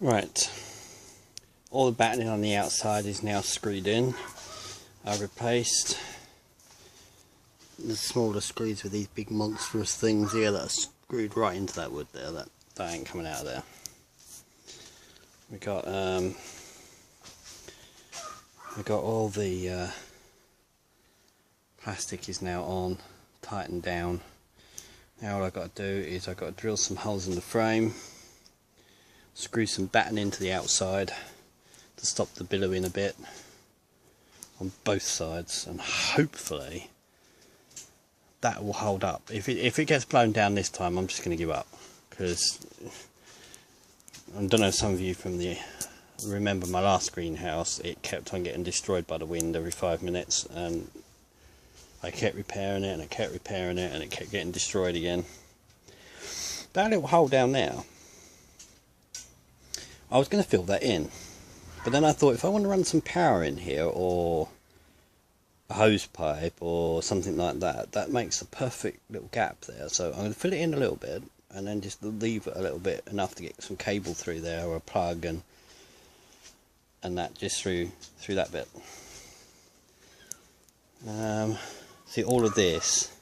Right, all the battening on the outside is now screwed in. I've replaced the smaller screws with these big monstrous things here that are screwed right into that wood there. That ain't coming out of there. We got all the plastic is now on, tightened down. Now all I've got to do is I've got to drill some holes in the frame, screw some batten into the outside to stop the billowing a bit on both sides, and hopefully that will hold up. If it gets blown down this time, I'm just going to give up, because I don't know if some of you remember my last greenhouse. It kept on getting destroyed by the wind every 5 minutes, and I kept repairing it and I kept repairing it and it kept getting destroyed again. That little hole down there, I was going to fill that in, but then I thought if I want to run some power in here, or a hose pipe or something like that, that makes a perfect little gap there. So I'm going to fill it in a little bit and then just leave it a little bit, enough to get some cable through there, or a plug, and that just through that bit. See, all of this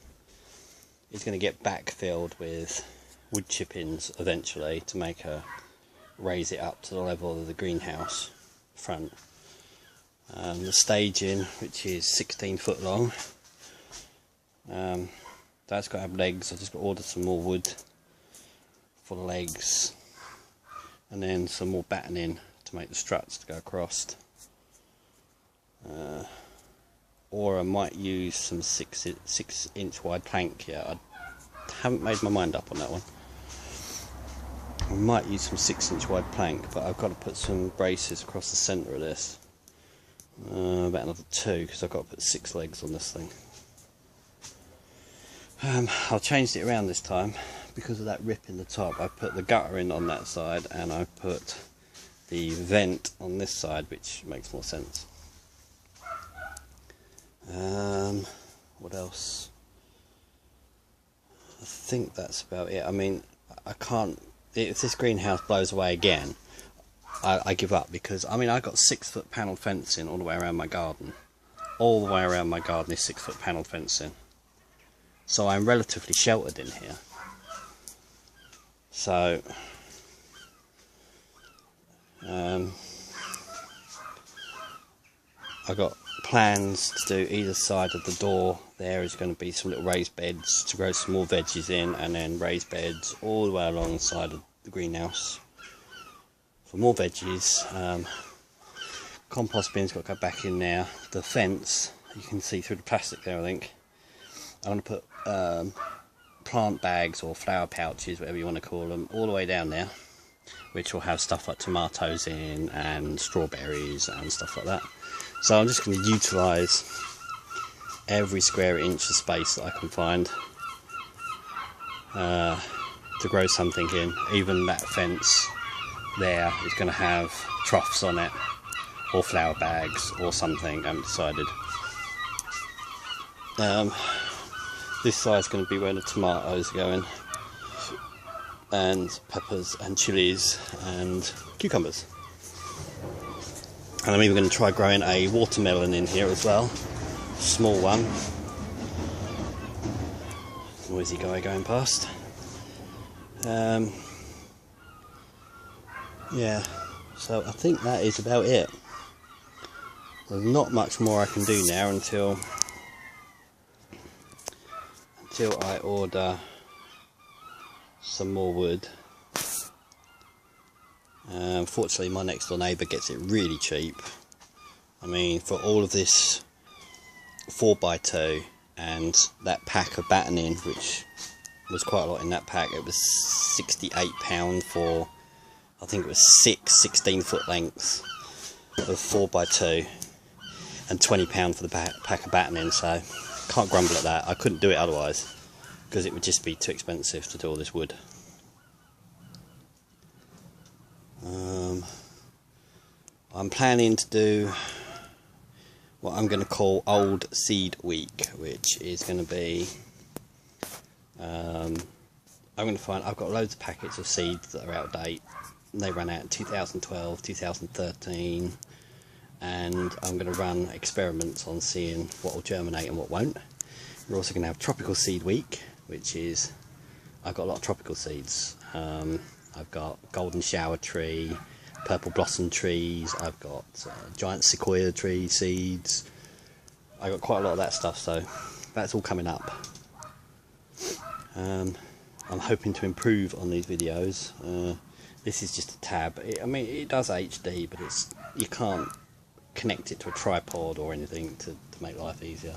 is going to get backfilled with wood chippings eventually to raise it up to the level of the greenhouse front. The staging, which is 16 foot long, that's got to have legs. I just got to order some more wood for the legs, and then some more battening to make the struts to go across. Or I might use some 6-inch wide plank. Yeah, I haven't made my mind up on that one. I might use some 6-inch wide plank, but I've got to put some braces across the centre of this. About another 2, because I've got to put 6 legs on this thing. I've changed it around this time because of that rip in the top. I put the gutter in on that side, and I put the vent on this side, which makes more sense. What else? I think that's about it. I mean, I can't, if this greenhouse blows away again, I give up, because I mean, I got 6-foot panel fencing all the way around my garden. All the way around my garden is 6-foot panel fencing, so I'm relatively sheltered in here. So I got plans to do either side of the door. There is going to be some little raised beds to grow some more veggies in, and then raised beds all the way along the side of the greenhouse for more veggies. Compost bin's got to go back in there. The fence, you can see through the plastic there, I think. I want to put plant bags or flower pouches, whatever you want to call them, all the way down there, which will have stuff like tomatoes in and strawberries and stuff like that. So I'm just going to utilise every square inch of space that I can find to grow something in. Even that fence there is going to have troughs on it, or flower bags or something. I haven't decided. This side's going to be where the tomatoes are going, and peppers and chilies and cucumbers. And I'm even going to try growing a watermelon in here as well, small one. Noisy guy going past. Yeah, so I think that is about it. There's not much more I can do now until I order some more wood. Fortunately, my next door neighbour gets it really cheap. I mean, for all of this 4x2 and that pack of battening, which was quite a lot in that pack, it was £68 for, I think it was 6 16-foot lengths of 4x2, and £20 for the pack of battening. So can't grumble at that. I couldn't do it otherwise, because it would just be too expensive to do all this wood. I'm planning to do what I'm going to call Old Seed Week, which is going to be, I'm going to find, I've got loads of packets of seeds that are out of date, they ran out in 2012, 2013, and I'm going to run experiments on seeing what will germinate and what won't. We're also going to have Tropical Seed Week, which is, I've got a lot of tropical seeds. I've got golden shower tree, purple blossom trees, I've got giant sequoia tree seeds. I've got quite a lot of that stuff, so that's all coming up. I'm hoping to improve on these videos. This is just a tab. I mean, it does HD, but you can't connect it to a tripod or anything to make life easier.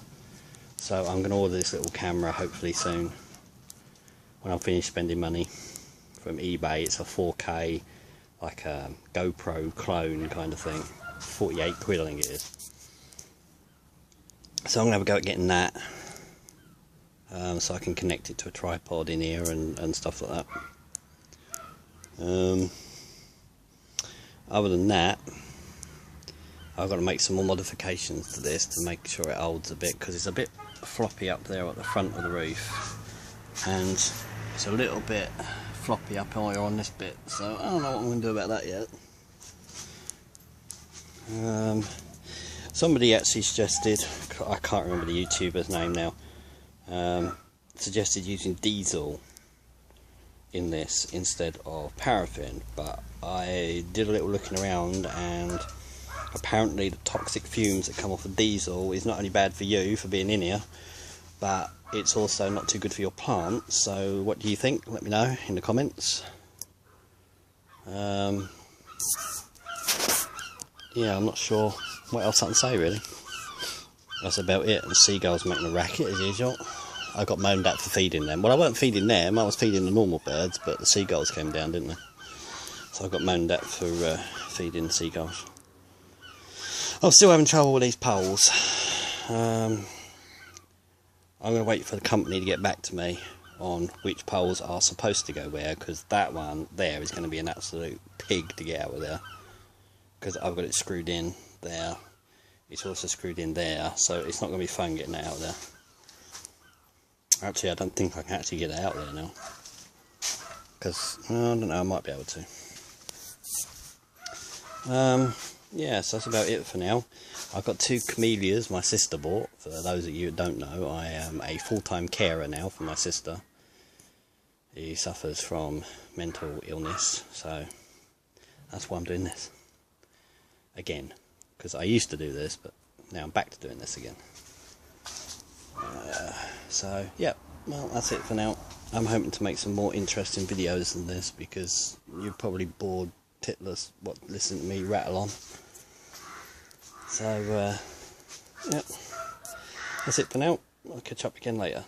So I'm going to order this little camera hopefully soon, when I'm finished spending money from eBay. It's a 4K, like a GoPro clone kind of thing. 48 quid I think it is. So I'm going to have a go at getting that, so I can connect it to a tripod in here and stuff like that. Other than that, I've got to make some more modifications to this to make sure it holds a bit, because it's a bit floppy up there at the front of the roof, and it's a little bit floppy up higher on this bit, so I don't know what I'm going to do about that yet. Somebody actually suggested, I can't remember the YouTuber's name now, suggested using diesel in this instead of paraffin, but I did a little looking around, and apparently the toxic fumes that come off of diesel is not only bad for you for being in here, but it's also not too good for your plants. So what do you think? Let me know in the comments. Yeah, I'm not sure what else I can say really. That's about it. The seagulls making a racket as usual. I got moaned at for feeding them. Well, I weren't feeding them, I was feeding the normal birds, but the seagulls came down, didn't they? So I got moaned at for feeding the seagulls. I'm still having trouble with these poles. I'm going to wait for the company to get back to me on which poles are supposed to go where, because that one there is going to be an absolute pig to get out of there, because I've got it screwed in there. It's also screwed in there, so it's not going to be fun getting it out of there. Actually, I don't think I can actually get it out there now, because I don't know, I might be able to. Yeah, so that's about it for now. I've got 2 camellias my sister bought. For those of you who don't know, I am a full-time carer now for my sister. He suffers from mental illness, so that's why I'm doing this again, because I used to do this, but now I'm back to doing this again. So yeah, well, that's it for now. I'm hoping to make some more interesting videos than this, because you're probably bored titlers listening to me rattle on. So yeah, that's it for now. I'll catch up again later.